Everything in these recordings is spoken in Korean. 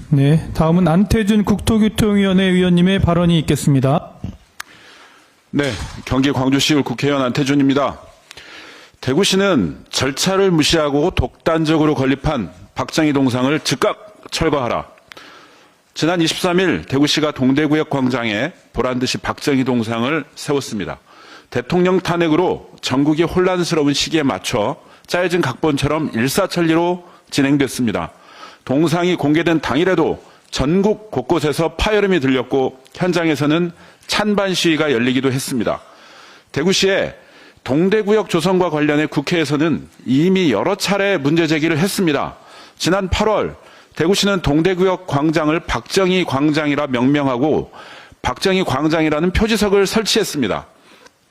네, 다음은 안태준 국토교통위원회 위원님의 발언이 있겠습니다. 네, 경기 광주시의회 국회의원 안태준입니다. 대구시는 절차를 무시하고 독단적으로 건립한 박정희 동상을 즉각 철거하라. 지난 23일 대구시가 동대구역 광장에 보란듯이 박정희 동상을 세웠습니다. 대통령 탄핵으로 전국이 혼란스러운 시기에 맞춰 짜여진 각본처럼 일사천리로 진행됐습니다. 동상이 공개된 당일에도 전국 곳곳에서 파열음이 들렸고 현장에서는 찬반 시위가 열리기도 했습니다. 대구시의 동대구역 조성과 관련해 국회에서는 이미 여러 차례 문제 제기를 했습니다. 지난 8월 대구시는 동대구역 광장을 박정희 광장이라 명명하고 박정희 광장이라는 표지석을 설치했습니다.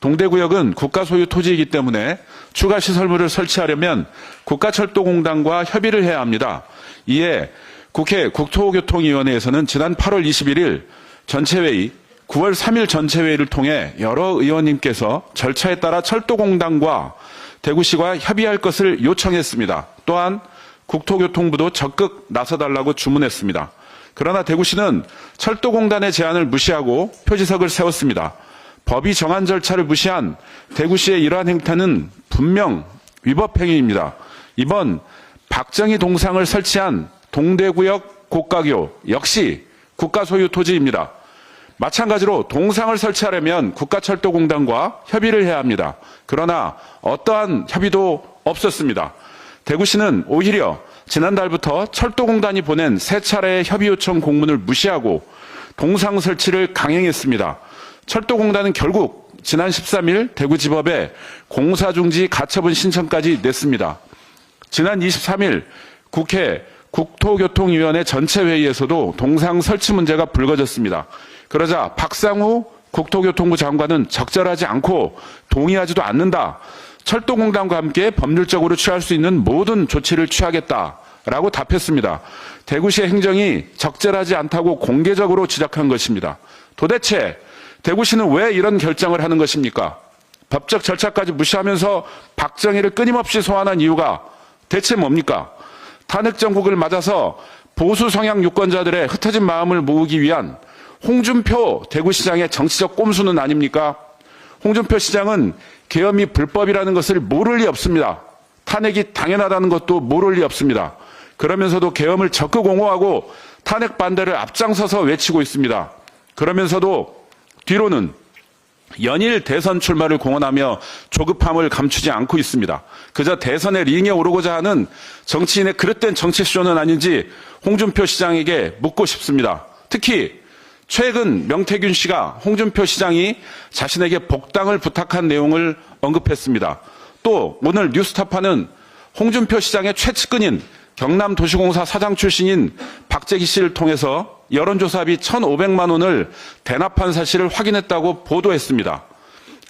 동대구역은 국가 소유 토지이기 때문에 추가 시설물을 설치하려면 국가철도공단과 협의를 해야 합니다. 이에 국회 국토교통위원회에서는 지난 8월 21일 전체회의, 9월 3일 전체회의를 통해 여러 의원님께서 절차에 따라 철도공단과 대구시와 협의할 것을 요청했습니다. 또한 국토교통부도 적극 나서달라고 주문했습니다. 그러나 대구시는 철도공단의 제안을 무시하고 표지석을 세웠습니다. 법이 정한 절차를 무시한 대구시의 이러한 행태는 분명 위법 행위입니다. 이번 박정희 동상을 설치한 동대구역 고가교 역시 국가 소유 토지입니다. 마찬가지로 동상을 설치하려면 국가철도공단과 협의를 해야 합니다. 그러나 어떠한 협의도 없었습니다. 대구시는 오히려 지난달부터 철도공단이 보낸 세 차례의 협의 요청 공문을 무시하고 동상 설치를 강행했습니다. 철도공단은 결국 지난 13일 대구지법에 공사중지 가처분 신청까지 냈습니다. 지난 23일 국회 국토교통위원회 전체회의에서도 동상 설치 문제가 불거졌습니다. 그러자 박상우 국토교통부 장관은 적절하지 않고 동의하지도 않는다. 철도공단과 함께 법률적으로 취할 수 있는 모든 조치를 취하겠다라고 답했습니다. 대구시의 행정이 적절하지 않다고 공개적으로 지적한 것입니다. 도대체 대구시는 왜 이런 결정을 하는 것입니까? 법적 절차까지 무시하면서 박정희를 끊임없이 소환한 이유가 대체 뭡니까? 탄핵 정국을 맞아서 보수 성향 유권자들의 흩어진 마음을 모으기 위한 홍준표 대구시장의 정치적 꼼수는 아닙니까? 홍준표 시장은 계엄이 불법이라는 것을 모를 리 없습니다. 탄핵이 당연하다는 것도 모를 리 없습니다. 그러면서도 계엄을 적극 옹호하고 탄핵 반대를 앞장서서 외치고 있습니다. 그러면서도 뒤로는 연일 대선 출마를 공언하며 조급함을 감추지 않고 있습니다. 그저 대선의 링에 오르고자 하는 정치인의 그릇된 정치쇼는 아닌지 홍준표 시장에게 묻고 싶습니다. 특히 최근 명태균 씨가 홍준표 시장이 자신에게 복당을 부탁한 내용을 언급했습니다. 또 오늘 뉴스타파는 홍준표 시장의 최측근인 경남도시공사 사장 출신인 박재기 씨를 통해서 여론조사비 1,500만 원을 대납한 사실을 확인했다고 보도했습니다.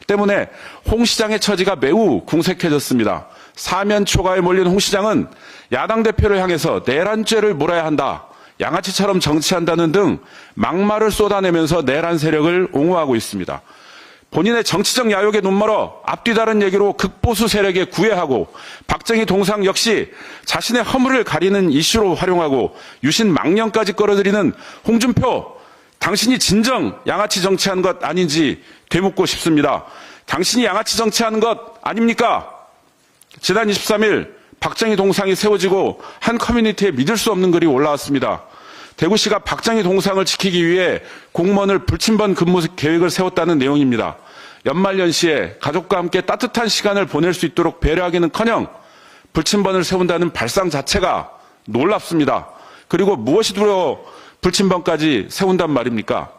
때문에 홍 시장의 처지가 매우 궁색해졌습니다. 사면 초과에 몰린 홍 시장은 야당 대표를 향해서 내란죄를 물어야 한다, 양아치처럼 정치한다는 등 막말을 쏟아내면서 내란 세력을 옹호하고 있습니다. 본인의 정치적 야욕에 눈멀어 앞뒤 다른 얘기로 극보수 세력에 구애하고 박정희 동상 역시 자신의 허물을 가리는 이슈로 활용하고 유신 망령까지 끌어들이는 홍준표, 당신이 진정 양아치 정치한 것 아닌지 되묻고 싶습니다. 당신이 양아치 정치하는 것 아닙니까? 지난 23일 박정희 동상이 세워지고 한 커뮤니티에 믿을 수 없는 글이 올라왔습니다. 대구시가 박정희 동상을 지키기 위해 공무원을 불침번 근무 계획을 세웠다는 내용입니다. 연말연시에 가족과 함께 따뜻한 시간을 보낼 수 있도록 배려하기는커녕 불침번을 세운다는 발상 자체가 놀랍습니다. 그리고 무엇이 두려워 불침번까지 세운단 말입니까?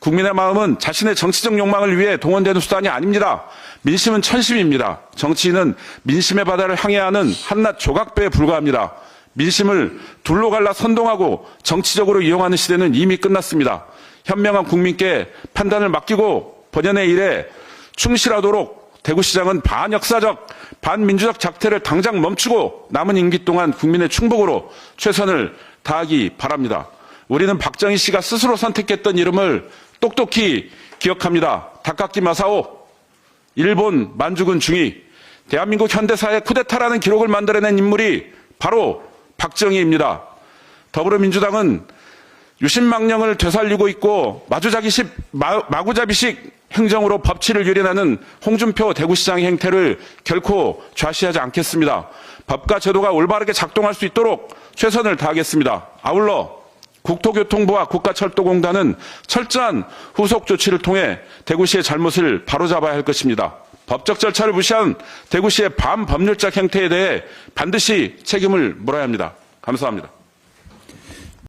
국민의 마음은 자신의 정치적 욕망을 위해 동원되는 수단이 아닙니다. 민심은 천심입니다. 정치인은 민심의 바다를 향해야 하는 한낱 조각배에 불과합니다. 민심을 둘로 갈라 선동하고 정치적으로 이용하는 시대는 이미 끝났습니다. 현명한 국민께 판단을 맡기고 본연의 일에 충실하도록 대구시장은 반역사적, 반민주적 작태를 당장 멈추고 남은 임기 동안 국민의 충복으로 최선을 다하기 바랍니다. 우리는 박정희 씨가 스스로 선택했던 이름을 똑똑히 기억합니다. 다카키 마사오, 일본 만주군 중위, 대한민국 현대사의 쿠데타라는 기록을 만들어낸 인물이 바로 박정희입니다. 더불어민주당은 유신망령을 되살리고 있고 마구잡이식 행정으로 법치를 유린하는 홍준표 대구시장의 행태를 결코 좌시하지 않겠습니다. 법과 제도가 올바르게 작동할 수 있도록 최선을 다하겠습니다. 아울러 국토교통부와 국가철도공단은 철저한 후속 조치를 통해 대구시의 잘못을 바로잡아야 할 것입니다. 법적 절차를 무시한 대구시의 반법률적 행태에 대해 반드시 책임을 물어야 합니다. 감사합니다.